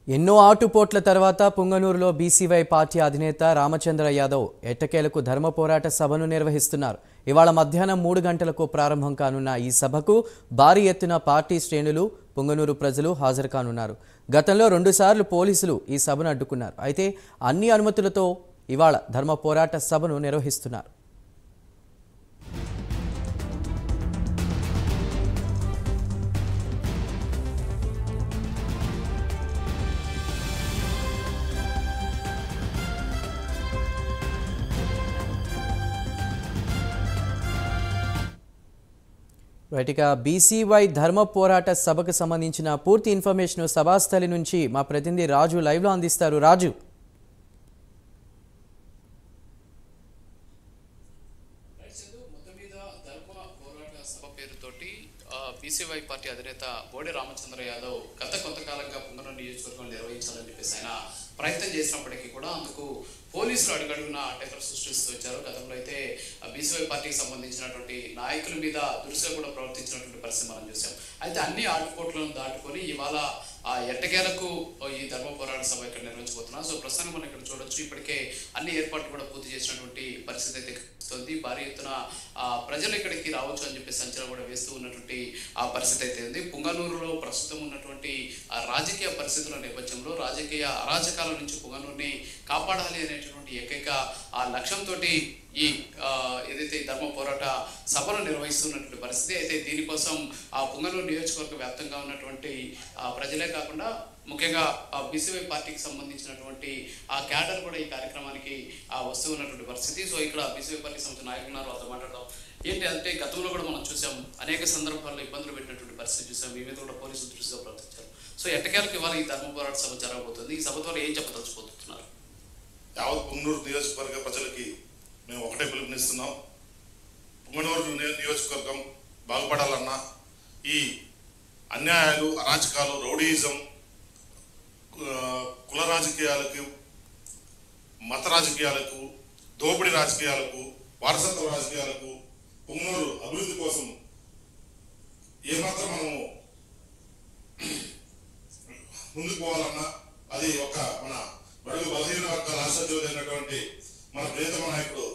ఎన్నో ఆటుపోట్ల తర్వాత పుంగనూరులో BCY party అధినేత రామచంద్ర యాదవ్ ఎట్టకేలకు ధర్మ పోరాట సభను నిర్వహిస్తున్నారు. ఇవాళ మధ్యాహ్నం 3 గంటలకు ప్రారంభం కానున్న ఈ సభకు భారీ ఎత్తున పార్టీ శ్రేణులు, పుంగనూరు ప్రజలు హాజరు కానున్నారు. గతంలో 2 సార్లు పోలీసులు ఈ సభను అడ్డుకున్నారు. అయితే అన్ని అనుమతులతో ఇవాళ ధర్మ పోరాట సభను నిర్వహిస్తున్నారు. రైట్గా బీసీవై ధర్మ పోరాట సభకు సంబంధించిన పూర్తి ఇన్ఫర్మేషన్ సభాస్థలి నుంచి మా ప్రతినిధి రాజు లైవ్లో అందిస్తారు. రాజు, బీసీవై పార్టీ అధినేత బోడే రామచంద్ర యాదవ్ గత కొంతకాలంగా పుంగనూరు నియోజకవర్గం నిర్వహించాలని చెప్పేసి ఆయన ప్రయత్నం చేసినప్పటికీ కూడా అందుకు పోలీసులు అడుగడుగున అడ్డంకులు సృష్టిస్తూ వచ్చారు. గతంలో అయితే బీసీవై పార్టీకి సంబంధించినటువంటి నాయకుల మీద దురుసుగా కూడా ప్రవర్తించినటువంటి పరిస్థితి మనం చూసాం. అయితే అన్ని ఆటుపోట్లను దాటుకొని ఇవాళ ఎట్టకేలకు ఈ ధర్మ పోరాట సభ ఇక్కడ నిర్వహించబోతున్నాం. సో ప్రస్తుతానికి మనం ఇక్కడ చూడొచ్చు, ఇప్పటికే అన్ని ఏర్పాట్లు కూడా పూర్తి చేసినటువంటి పరిస్థితి అయితే కనిపిస్తుంది. భారీ ఎత్తున ప్రజలు ఇక్కడికి రావచ్చు అని చెప్పేసి అంచనా కూడా వేస్తూ ఉన్నటువంటి పరిస్థితి అయితే ఉంది. పుంగనూరులో ప్రస్తుతం ఉన్నటువంటి రాజకీయ పరిస్థితుల నేపథ్యంలో రాజకీయ అరాచకాల నుంచి పుంగనూరుని కాపాడాలి అనేటటువంటి ఏకైక లక్ష్యంతో ఈ ఏదైతే ధర్మ పోరాట సభను నిర్వహిస్తున్నటువంటి పరిస్థితి అయితే దీనికోసం పుంగనూరు నియోజకవర్గ వ్యాప్తంగా ఉన్నటువంటి ప్రజలే కాకుండా ముఖ్యంగా బీసీవై పార్టీకి సంబంధించినటువంటి క్యాడర్ కూడా ఈ కార్యక్రమానికి వస్తూ ఉన్నటువంటి పరిస్థితి. సో ఇక్కడ బీసీవై పార్టీకి సంబంధించిన నాయకులు ఉన్నారు, వాళ్ళతో మాట్లాడదాం. ఏంటి అంటే గతంలో కూడా మనం చూసాం, అనేక సందర్భాల్లో ఇబ్బందులు పెట్టినటువంటి పరిస్థితి చూసాం, మీ మీద కూడా పోలీసులు దృష్టిగా ప్రవర్తించారు. సో ఎట్టకేలకు ఇవాళ ఈ ధర్మ పోరాట సభ జరగబోతుంది. ఈ సభ ద్వారా ఏం చెప్పదలుచుకుంటున్నారు? యావత్ పుంగనూరు నియోజకవర్గ ప్రజలకి మేము ఒకటే పిలుపునిస్తున్నాం. పుంగనూరు నియోజకవర్గం బాగుపడాలన్నా ఈ అన్యాయాలు, అరాచకాలు, రౌడీయిజం, కుల రాజకీయాలకు, మత రాజకీయాలకు, దోపిడీ రాజకీయాలకు, వారసత్వ రాజకీయాలకు, పుంగనూరు అభివృద్ధి కోసం ఏమాత్రం మనము ముందుకు పోవాలన్నా అది ఒక మన బడుగు బలహీన వర్గాల ఆశాజ్యోతైనటువంటి మన ప్రియతమ నాయకుడు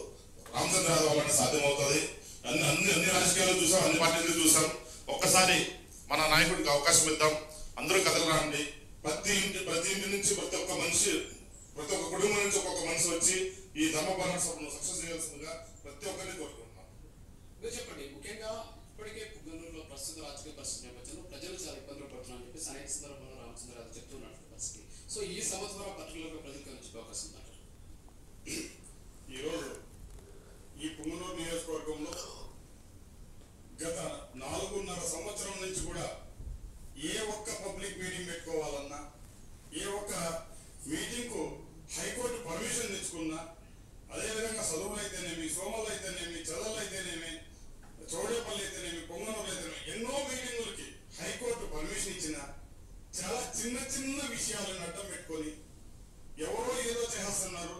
రామచంద్ర యాదవ్ వల్ల సాధ్యమవుతుంది. అన్ని రాజకీయాలు చూసాం, అన్ని పార్టీలు చూసాం. ఒక్కసారి మన నాయకుడికి అవకాశం ఇద్దాం. అందరూ కథలు రాండి. ప్రతి ఇంటి నుంచి ప్రతి ఒక్క మనిషి, ప్రతి ఒక్క కుటుంబం నుంచి ఒక్కొక్క మనిషి వచ్చి ఈ ధర్మ పోరాట సభను సక్సెస్ చేయాల్సిందిగా ప్రతి ఒక్కరిని కోరుకుంటున్నాం. చెప్పండి, ముఖ్యంగా ఇప్పటికే పుంగనూరులో ప్రస్తుత రాజకీయ పరిస్థితి నేపథ్యంలో ప్రజలు చాలా ఇబ్బందులు పడుతున్నారని చెప్పేసి అనేక సందర్భంలో రామచంద్ర యాదవ్ చెప్తున్నటువంటి పరిస్థితి. సో ఈ సభ ద్వారా పర్టికులర్గా ప్రజలకు వచ్చే అవకాశం ఉందంటారు? ఈరోజు ఈ పుంగనూరు నియోజకవర్గంలో గత 4.5 సంవత్సరం నుంచి కూడా ఏ ఒక్క పబ్లిక్ మీటింగ్ పెట్టుకోవాలన్నా, ఏ ఒక్క మీటింగ్కు హైకోర్టు పర్మిషన్ తెచ్చుకున్నా, అదేవిధంగా చదువులు అయితేనేమి, సోమలు అయితేనేమి, చదలు అయితేనేమి, చౌడేపల్లి అయితేనేమి, పొంగనూరు అయితేనేమి, ఎన్నో మీటింగులకి హైకోర్టు పర్మిషన్ ఇచ్చిన చాలా చిన్న చిన్న విషయాలను అడ్డం పెట్టుకొని ఎవరో ఏదో చేస్తున్నారు,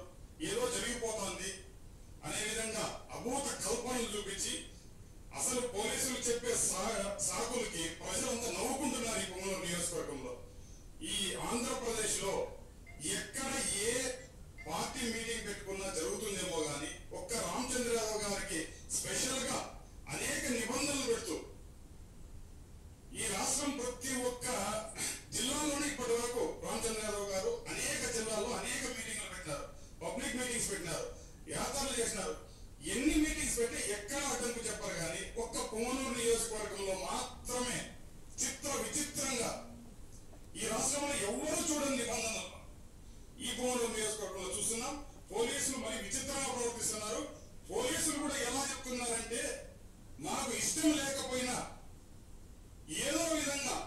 ఏదో జరిగిపోతుంది అనే విధంగా అభూత కల్పనలు చూపించి అసలు పోలీసులు చెప్పే సాకులకి ప్రజలంతా నవ్వుకుంటున్నారు. ఈ పుంగనూరు నియోజకవర్గంలో, ఈ ఆంధ్రప్రదేశ్ లో ఎక్కడ ఏ పార్టీ మీటింగ్ పెట్టుకున్నా జరుగుతుందేమో గానీ ఒక్క రామచంద్ర యాదవ్ గారికి స్పెషల్ గా అనేక నిబంధనలు పెడుతూ ఈ రాష్ట్రం ప్రతి ఒక్క జిల్లాలోనే ఇప్పటి వరకు రామచంద్ర యాదవ్ గారు అనేక జిల్లాల్లో అనేక మీటింగ్లు పెట్టినారు, పబ్లిక్ మీటింగ్స్ పెట్టినారు, యాత్రలు చేసినారు. ఎన్ని మీటింగ్స్ పెట్టి ఎక్కడ అడ్డంకు చెప్పారు కానీ ఒక్క పుంగనూరు నియోజకవర్గంలో మాత్రమే విచిత్రంగా ఈ రాష్ట్రంలో ఎవరు చూడని నిబంధనలు ఈ పుంగనూరు నియోజకవర్గంలో చూస్తున్నాం. పోలీసులు మరి విచిత్రంగా ప్రవర్తిస్తున్నారు. పోలీసులు కూడా ఎలా చెప్తున్నారంటే, మాకు ఇష్టం లేకపోయినా ఏదో విధంగా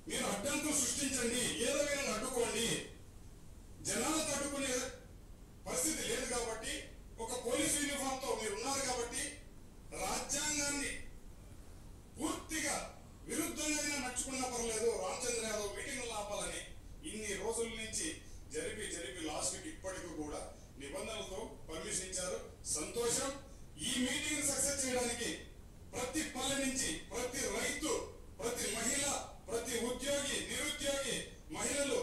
మీరు అడ్డంకులు సృష్టించండి, ఏదో విధంగా అడ్డుకోండి, జనాలను తట్టుకునే పరిస్థితి లేదు కాబట్టి, ఒక పోలీసు యూనిఫామ్ తో మీరు ఉన్నారు కాబట్టి రాజ్యాంగాన్ని పూర్తిగా విరుద్ధంగా నడుచుకున్నా పర్లేదు, రామచంద్ర యాదవ్ మీటింగ్లు ఆపాలని ఇన్ని రోజుల నుంచి జరిపి లాస్ట్ కి ఇప్పటికీ కూడా నిబంధనలతో పర్మిషన్ ఇచ్చారు. సంతోషం. ఈ మీటింగ్ సక్సెస్ చేయడానికి ప్రతి పల్లె నుంచి ప్రతి రైతు, ప్రతి మహిళ, ప్రతి ఉద్యోగి, నిరుద్యోగి, మహిళలు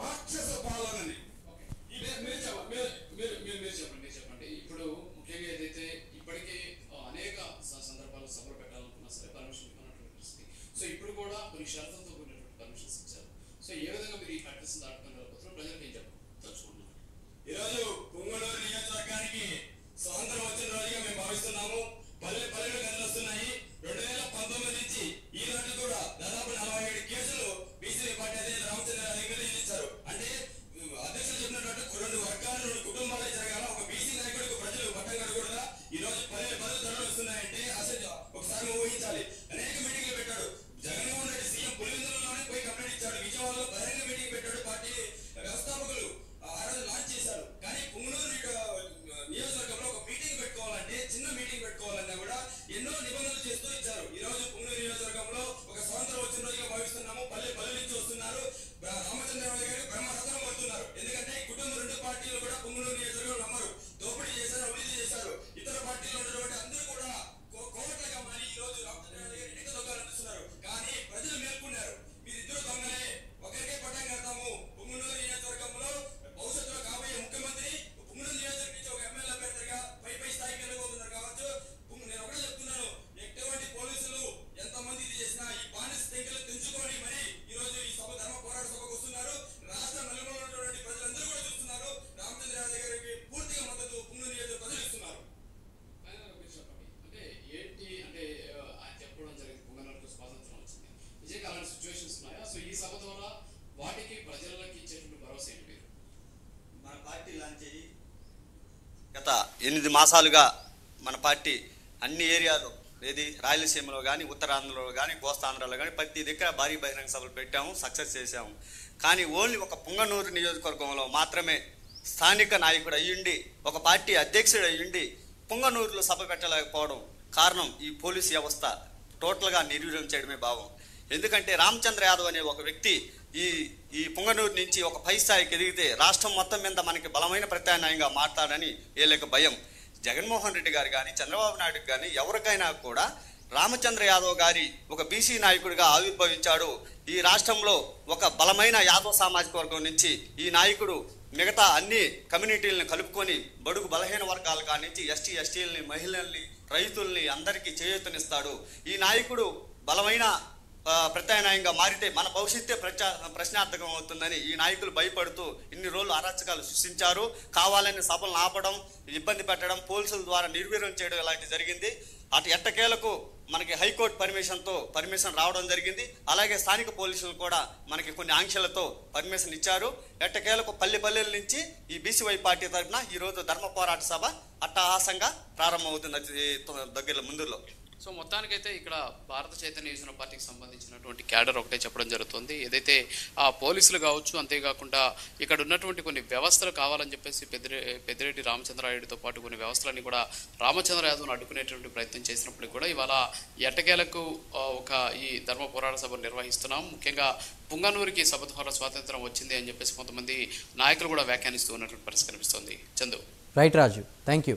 రాక్షస పాలనని. మీరు చెప్పండి. ఇప్పుడు ముఖ్యంగా ఏదైతే ఇప్పటికే అనేక సందర్భాల్లో సభలు పెట్టాలనుకున్నా సరే పర్మిషన్ ఇవ్వనటువంటి పరిస్థితి. సో ఇప్పుడు కూడా కొన్ని షరతులతో కూడినటువంటి పర్మిషన్స్ ఇచ్చారు. సో ఏ విధంగా మీరు ఈ ఫ్యాక్టర్స్ దాటుకుని వెళ్ళిపోతున్నారు, ప్రజలకు ఏం తెలుసుకుంటున్నారు? ఈరోజు పుంగనూరు నియోజకవర్గానికి స్వాతంత్రం వచ్చిన రోజుగా మేము భావిస్తున్నాము. పల్లెలు కదిలొస్తున్నాయి. 2019 నుంచి ఈ రోజు కూడా దాదాపు 47 కేసులు బీసీవై పార్టీ అధినేత రామచంద్రరావు గారు ఇచ్చారు. అంటే అధ్యక్షులు చెప్పినట్టు 2 వర్గాలు 2 కుటుంబాలే జరగాల. ఒక బీసీ నాయకుడికి ప్రజలు పట్టం కడకూడదా? ఈ రోజు పల్లెలు ధరలు వస్తున్నాయంటే అసలు ఒకసారి ఊహించాలి. అనేక మీటింగ్లు పెట్టాడు జగన్మోహన్ రెడ్డి. సీఎం పులివెందులలోనే పోయి కంప్లైంట్ ఇచ్చాడు. విజయవాడలో బహిరంగ మీటింగ్ పెట్టాడు. పార్టీ వ్యవస్థాపకులు ఆ రోజు లాంచ్ చేశారు. కానీ పుంగనూరు నియోజకవర్గంలో ఒక మీటింగ్ పెట్టుకోవాలంటే, చిన్న మీటింగ్ పెట్టుకోవాలన్నా కూడా ఎన్నో నిబంధనలు చేస్తూ ఇచ్చారు. ఈ రోజు పుంగనూరు నియోజకవర్గంలో ఒక స్వాతంత్రం వచ్చిన రోజుగా భావిస్తున్నాము. పల్లె నుంచి వస్తున్నారు. రామచంద్రరావు గారు బ్రహ్మరథం పడుతున్నారు. ఎందుకంటే ఈ కుటుంబ 2 పార్టీలు కూడా పుంగనూరు నియోజకవర్గం నమ్మరు. దోపిడీ చేశారు, అభివృద్ధి చేశారు. ఇతర పార్టీలో ఉన్నటువంటి అందరూ కూడా కోట్లుగా మారి ఈ రోజు రామచంద్రరావు గారు ఎన్నిక దొంగలందిస్తున్నారు. కానీ ప్రజలు మేల్కొన్నారు. మీరిద్దరు దొంగలే, ఒకరికే పట్టం కడతాము. పుంగనూరు నియోజకవర్గంలో భవిష్యత్తులో కాబోయే ముఖ్యమంత్రి పుంగనూరు నియోజకవర్గం నుంచి ఒక ఎమ్మెల్యే అభ్యర్థిగా పై స్థాయికి వెళ్ళబోతున్నారు కావచ్చు. నేను ఒకటే చెప్తున్నాను, ఎటువంటి పోలీసులు ఎంతమంది ఇది చేసినా ఈ బానిస సంఖ్యలు తెంచుకొని మరి ఈ రోజు ఈ ధర్మ పోరాట సభకు వస్తున్నారు. రాష్ట్ర నలుమూలలో ఉన్నటువంటి ప్రజలందరూ కూడా చూస్తున్నారు. రామచంద్రరావు గారికి పూర్తిగా మద్దతు పుంగనూరు నియోజకవర్గ ప్రజలు ఇస్తున్నారు. అంటే ఏంటి అంటే ఆయన చెప్పడం జరిగింది, పుంగనూరుకు స్వాతంత్రం వచ్చింది. నిజంగా అలాంటి సిచ్యువేషన్స్ ఉన్నాయా? సో ఈ సభ ద్వారా వాటికి ప్రజలకి ఇచ్చేటువంటి భరోసా ఏంటి? మీరు మన పార్టీ లాంచ్ అయ్యి గత 8 మాసాలుగా మన పార్టీ అన్ని ఏరియాలో, ఏది రాయలసీమలో కానీ, ఉత్తరాంధ్రలో కానీ, కోస్తాంధ్రలో కానీ ప్రతి దగ్గర భారీ బహిరంగ సభలు పెట్టాము, సక్సెస్ చేశాము. కానీ ఓన్లీ ఒక పుంగనూరు నియోజకవర్గంలో మాత్రమే స్థానిక నాయకుడు అయ్యుండి, ఒక పార్టీ అధ్యక్షుడు అయ్యుండి పుంగనూరులో సభ పెట్టలేకపోవడం కారణం ఈ పోలీసు వ్యవస్థ టోటల్గా నిర్వీర్యం చేయడమే భావం. ఎందుకంటే రామచంద్ర యాదవ్ అనే ఒక వ్యక్తి ఈ పుంగనూరు నుంచి ఒక పై స్థాయికి ఎదిగితే రాష్ట్రం మొత్తం మీద మనకి బలమైన ప్రత్యామ్నాయంగా మాట్లాడని వీళ్ళకి భయం. జగన్మోహన్ రెడ్డి గారు కానీ, చంద్రబాబు నాయుడు కానీ ఎవరికైనా కూడా రామచంద్ర యాదవ్ గారి ఒక బీసీ నాయకుడిగా ఆవిర్భవించాడు. ఈ రాష్ట్రంలో ఒక బలమైన యాదవ్ సామాజిక వర్గం నుంచి ఈ నాయకుడు మిగతా అన్ని కమ్యూనిటీలను కలుపుకొని బడుగు బలహీన వర్గాల కాడి నుంచి ఎస్టీలని, మహిళల్ని, రైతుల్ని అందరికీ చేయూతనిస్తాడు. ఈ నాయకుడు బలమైన ప్రత్యామ్నాయంగా మారితే మన భవిష్యత్తే ప్రశ్నార్థకం అవుతుందని ఈ నాయకులు భయపడుతూ ఇన్ని రోజులు అరాచకాలు సృష్టించారు. కావాలని సభలను ఆపడం, ఇబ్బంది పెట్టడం, పోలీసుల ద్వారా నిర్వీర్యం చేయడం ఇలాంటివి జరిగింది. అటు ఎట్టకేలకు మనకి హైకోర్టు పర్మిషన్ రావడం జరిగింది. అలాగే స్థానిక పోలీసులు కూడా మనకి కొన్ని ఆంక్షలతో పర్మిషన్ ఇచ్చారు. ఎట్టకేలకు పల్లెల నుంచి ఈ బీసీవై పార్టీ తరఫున ఈరోజు ధర్మ పోరాట సభ అట్టహాసంగా ప్రారంభమవుతుంది దగ్గర ముందులో. సో మొత్తానికైతే ఇక్కడ భారత చైతన్య యువజన పార్టీకి సంబంధించినటువంటి క్యాడర్ ఒకటే చెప్పడం జరుగుతుంది. ఏదైతే ఆ పోలీసులు కావచ్చు, అంతేకాకుండా ఇక్కడ ఉన్నటువంటి కొన్ని వ్యవస్థలు కావాలని చెప్పేసి పెద్దిరెడ్డి రామచంద్రారెడ్డితో పాటు కొన్ని వ్యవస్థలన్నీ కూడా రామచంద్ర యాదవ్ను అడ్డుకునేటువంటి ప్రయత్నం చేసినప్పటికీ కూడా ఇవాళ ఎట్టకేలకు ఒక ఈ ధర్మ పోరాట సభ నిర్వహిస్తున్నాం. ముఖ్యంగా పుంగనూరుకి సభ ద్వారా స్వాతంత్రం వచ్చింది అని చెప్పేసి కొంతమంది నాయకులు కూడా వ్యాఖ్యానిస్తూ ఉన్నటువంటి పరిస్థితి కనిపిస్తుంది. Chandu. Right Raju, thank you.